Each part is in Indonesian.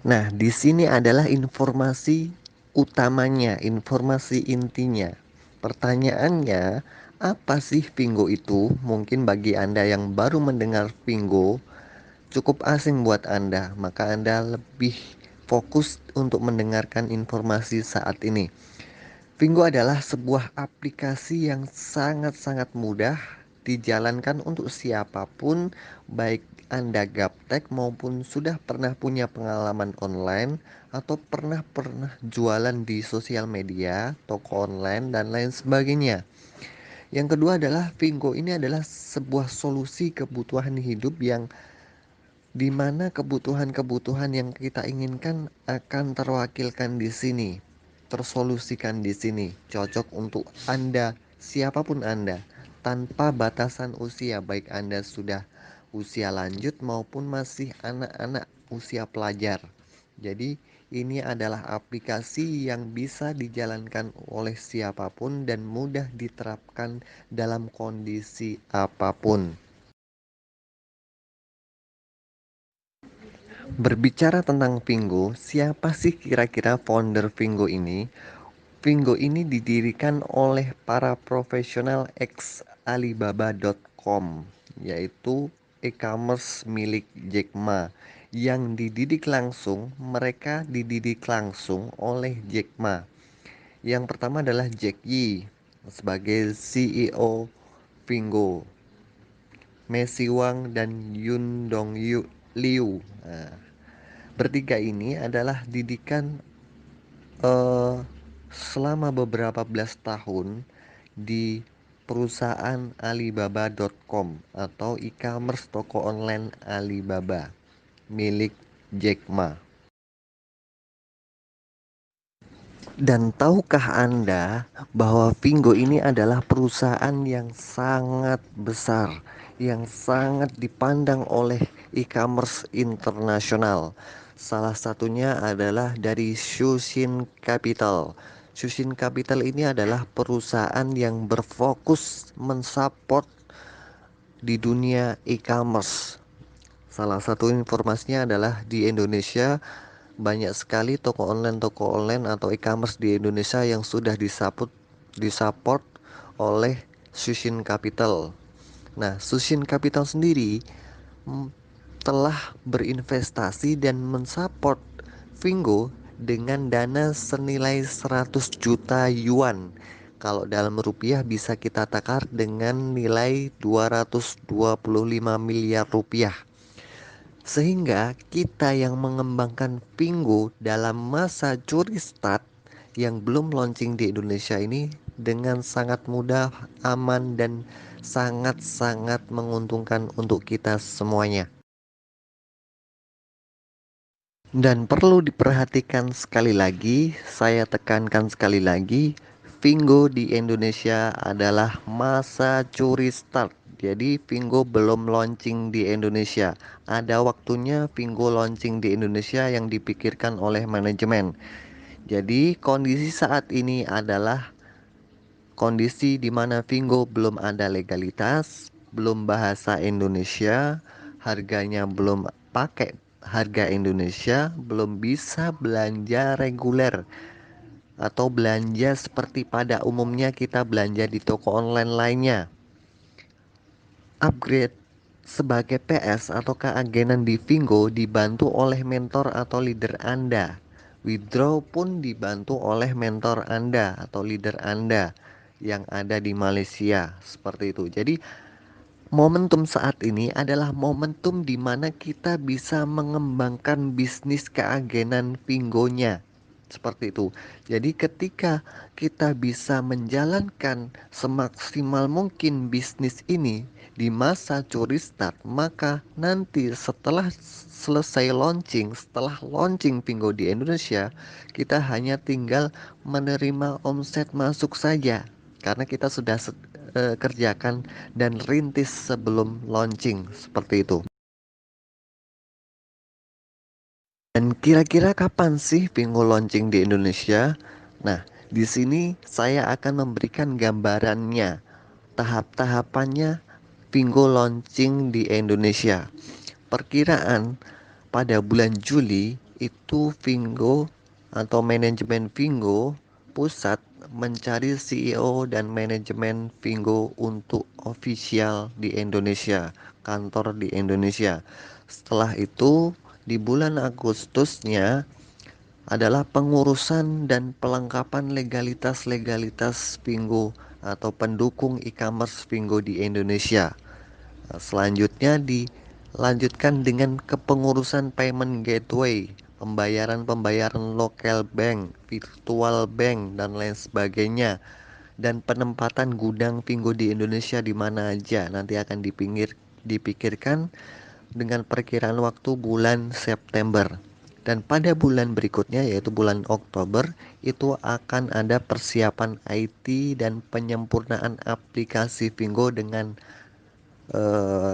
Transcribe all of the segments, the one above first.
Nah, di sini adalah informasi utamanya, informasi intinya. Pertanyaannya, apa sih Pingo itu? Mungkin bagi Anda yang baru mendengar Pingo, cukup asing buat Anda, maka Anda lebih fokus untuk mendengarkan informasi saat ini. Pingo adalah sebuah aplikasi yang sangat-sangat mudah dijalankan untuk siapapun, baik Anda gaptek maupun sudah pernah punya pengalaman online atau pernah jualan di sosial media, toko online dan lain sebagainya. Yang kedua adalah Pingo ini adalah sebuah solusi kebutuhan hidup yang dimana kebutuhan-kebutuhan yang kita inginkan akan terwakilkan di sini, tersolusikan di sini, cocok untuk Anda, siapapun Anda, tanpa batasan usia, baik Anda sudah usia lanjut maupun masih anak-anak usia pelajar. Jadi, ini adalah aplikasi yang bisa dijalankan oleh siapapun dan mudah diterapkan dalam kondisi apapun. Berbicara tentang Pingo, siapa sih kira-kira founder Pingo ini? Pingo ini didirikan oleh para profesional ex Alibaba.com, yaitu e-commerce milik Jack Ma. Yang dididik langsung, mereka dididik langsung oleh Jack Ma. Yang pertama adalah Jack Yi sebagai CEO Pingo, Messi Wang dan Yun Dong Liu. Nah, bertiga ini adalah didikan eh, selama beberapa belas tahun di perusahaan Alibaba.com atau e-commerce toko online Alibaba milik Jack Ma. Dan tahukah Anda bahwa Pingo ini adalah perusahaan yang sangat besar, yang sangat dipandang oleh e-commerce internasional. Salah satunya adalah dari Shushin Capital. Shushin Capital ini adalah perusahaan yang berfokus mensupport di dunia e-commerce. Salah satu informasinya adalah di Indonesia banyak sekali toko online atau e-commerce di Indonesia yang sudah disupport oleh Sushin Capital. Nah, Sushin Capital sendiri telah berinvestasi dan mensupport Vingo dengan dana senilai 100 juta yuan. Kalau dalam rupiah bisa kita takar dengan nilai 225 miliar rupiah. Sehingga kita yang mengembangkan Pingo dalam masa curi start yang belum launching di Indonesia ini dengan sangat mudah, aman, dan sangat-sangat menguntungkan untuk kita semuanya. Dan perlu diperhatikan sekali lagi, saya tekankan sekali lagi, Vingo di Indonesia adalah masa curi start. Jadi Vingo belum launching di Indonesia. Ada waktunya Vingo launching di Indonesia yang dipikirkan oleh manajemen. Jadi kondisi saat ini adalah kondisi di mana Vingo belum ada legalitas, belum bahasa Indonesia, harganya belum pakai harga Indonesia, belum bisa belanja reguler atau belanja seperti pada umumnya kita belanja di toko online lainnya. Upgrade sebagai PS atau keagenan di Vingo dibantu oleh mentor atau leader Anda. Withdraw pun dibantu oleh mentor Anda atau leader Anda yang ada di Malaysia. Seperti itu. Jadi momentum saat ini adalah momentum di mana kita bisa mengembangkan bisnis keagenan Vingonya. Seperti itu. Jadi ketika kita bisa menjalankan semaksimal mungkin bisnis ini di masa curi start, maka nanti setelah selesai launching, setelah launching Pingo di Indonesia, kita hanya tinggal menerima omset masuk saja karena kita sudah kerjakan dan rintis sebelum launching seperti itu. Dan kira-kira kapan sih Pingo launching di Indonesia? Nah, di sini saya akan memberikan gambarannya, tahap-tahapannya Pingo launching di Indonesia. Perkiraan pada bulan Juli itu Vingo atau manajemen Vingo pusat mencari CEO dan manajemen Vingo untuk official di Indonesia, kantor di Indonesia. Setelah itu, di bulan Agustusnya adalah pengurusan dan pelengkapan legalitas-legalitas Vingo atau pendukung e-commerce Vingo di Indonesia. Selanjutnya dilanjutkan dengan kepengurusan payment gateway, pembayaran-pembayaran local bank, virtual bank, dan lain sebagainya. Dan penempatan gudang Vingo di Indonesia di mana aja nanti akan dipikirkan dengan perkiraan waktu bulan September. Dan pada bulan berikutnya yaitu bulan Oktober itu akan ada persiapan IT dan penyempurnaan aplikasi Vingo dengan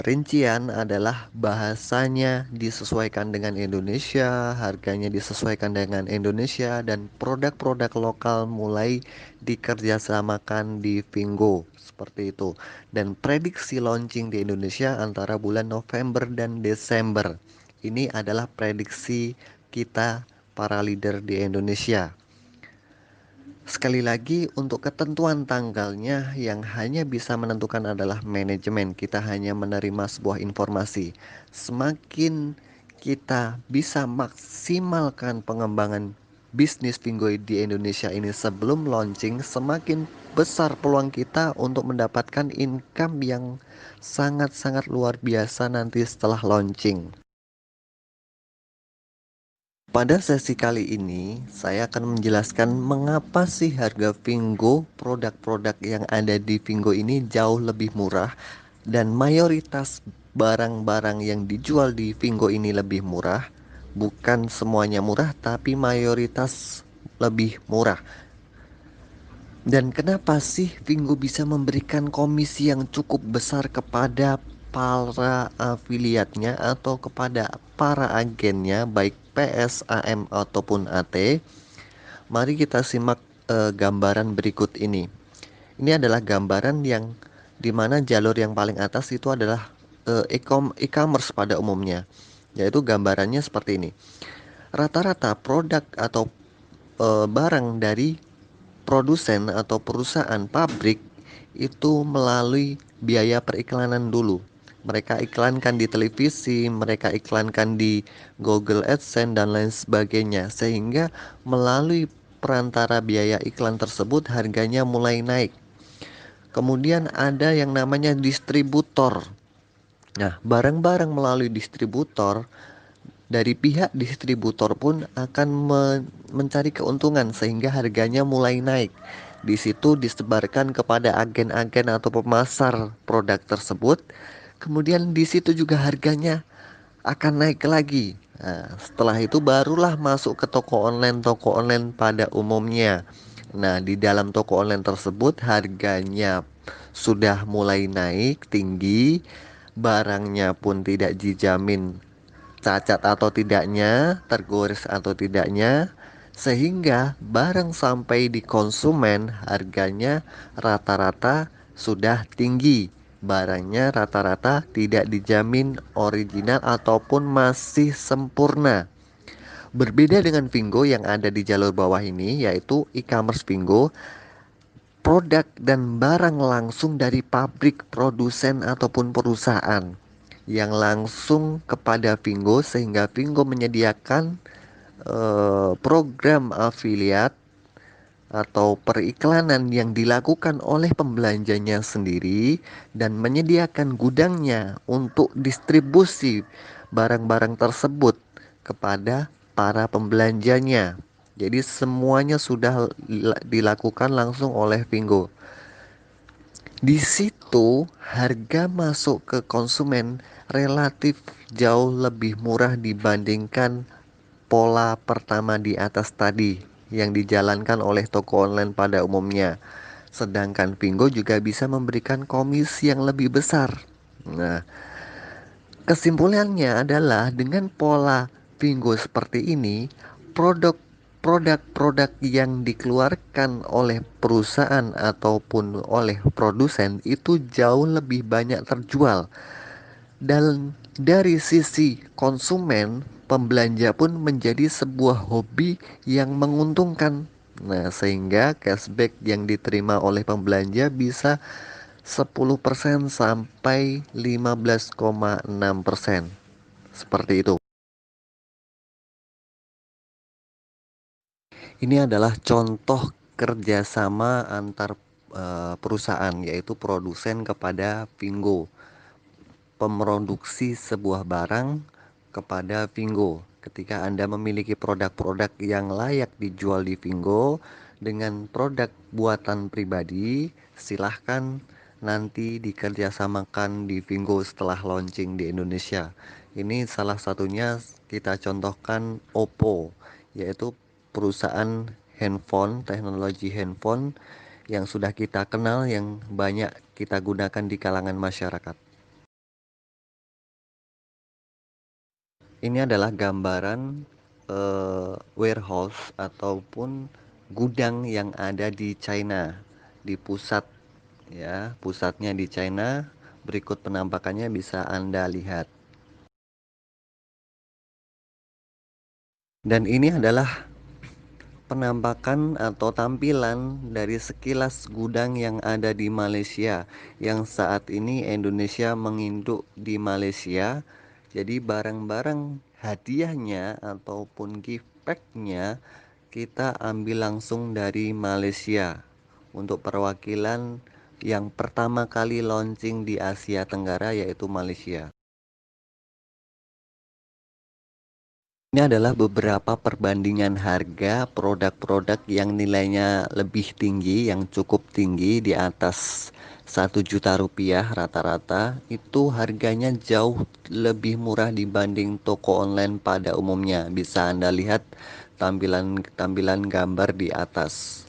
rincian adalah bahasanya disesuaikan dengan Indonesia, harganya disesuaikan dengan Indonesia, dan produk-produk lokal mulai dikerjasamakan di Vingo seperti itu. Dan prediksi launching di Indonesia antara bulan November dan Desember. Ini adalah prediksi kita para leader di Indonesia. Sekali lagi, untuk ketentuan tanggalnya yang hanya bisa menentukan adalah manajemen. Kita hanya menerima sebuah informasi. Semakin kita bisa maksimalkan pengembangan bisnis Vingo di Indonesia ini sebelum launching, semakin besar peluang kita untuk mendapatkan income yang sangat-sangat luar biasa nanti setelah launching. Pada sesi kali ini, saya akan menjelaskan mengapa sih harga Vingo, produk-produk yang ada di Vingo ini jauh lebih murah dan mayoritas barang-barang yang dijual di Vingo ini lebih murah. Bukan semuanya murah, tapi mayoritas lebih murah. Dan kenapa sih Vingo bisa memberikan komisi yang cukup besar kepada para afiliatnya atau kepada para agennya baik PS, AM ataupun AT? Mari kita simak gambaran berikut ini. Ini adalah gambaran yang dimana jalur yang paling atas itu adalah e-commerce pada umumnya. Yaitu gambarannya seperti ini. Rata-rata produk atau barang dari produsen atau perusahaan pabrik itu melalui biaya periklanan dulu. Mereka iklankan di televisi, mereka iklankan di Google AdSense dan lain sebagainya. Sehingga melalui perantara biaya iklan tersebut harganya mulai naik. Kemudian ada yang namanya distributor. Nah, barang-barang melalui distributor dari pihak distributor pun akan mencari keuntungan sehingga harganya mulai naik. Di situ disebarkan kepada agen-agen atau pemasar produk tersebut. Kemudian di situ juga harganya akan naik lagi. Nah, setelah itu barulah masuk ke toko online pada umumnya. Nah, di dalam toko online tersebut harganya sudah mulai naik tinggi, barangnya pun tidak dijamin cacat atau tidaknya, tergores atau tidaknya, sehingga barang sampai di konsumen harganya rata-rata sudah tinggi. Barangnya rata-rata tidak dijamin original ataupun masih sempurna. Berbeda dengan Vingo yang ada di jalur bawah ini, yaitu e-commerce Vingo, produk dan barang langsung dari pabrik, produsen ataupun perusahaan yang langsung kepada Vingo sehingga Vingo menyediakan program afiliat atau periklanan yang dilakukan oleh pembelanjanya sendiri dan menyediakan gudangnya untuk distribusi barang-barang tersebut kepada para pembelanjanya. Jadi semuanya sudah dilakukan langsung oleh Vingo. Di situ harga masuk ke konsumen relatif jauh lebih murah dibandingkan pola pertama di atas tadi yang dijalankan oleh toko online pada umumnya. Sedangkan Vingo juga bisa memberikan komisi yang lebih besar. Nah, kesimpulannya adalah dengan pola Vingo seperti ini, produk-produk yang dikeluarkan oleh perusahaan ataupun oleh produsen itu jauh lebih banyak terjual. Dan dari sisi konsumen, pembelanja pun menjadi sebuah hobi yang menguntungkan. Nah, sehingga cashback yang diterima oleh pembelanja bisa 10% sampai 15,6%. Seperti itu. Ini adalah contoh kerjasama antar perusahaan, yaitu produsen kepada Vingo, pemroduksi sebuah barang kepada Vingo. Ketika Anda memiliki produk-produk yang layak dijual di Vingo dengan produk buatan pribadi, silahkan nanti dikerjasamakan di Vingo setelah launching di Indonesia. Ini salah satunya kita contohkan Oppo, yaitu perusahaan handphone, teknologi handphone yang sudah kita kenal, yang banyak kita gunakan di kalangan masyarakat. Ini adalah gambaran warehouse ataupun gudang yang ada di China, di pusat, ya, pusatnya di China. Berikut penampakannya bisa Anda lihat. Dan ini adalah penampakan atau tampilan dari sekilas gudang yang ada di Malaysia, yang saat ini Indonesia menginduk di Malaysia. Jadi barang-barang hadiahnya ataupun gift packnya kita ambil langsung dari Malaysia untuk perwakilan yang pertama kali launching di Asia Tenggara, yaitu Malaysia. Ini adalah beberapa perbandingan harga produk-produk yang nilainya lebih tinggi, yang cukup tinggi, di atas 1 juta rupiah rata-rata. Itu harganya jauh lebih murah dibanding toko online pada umumnya. Bisa Anda lihat tampilan-tampilan gambar di atas.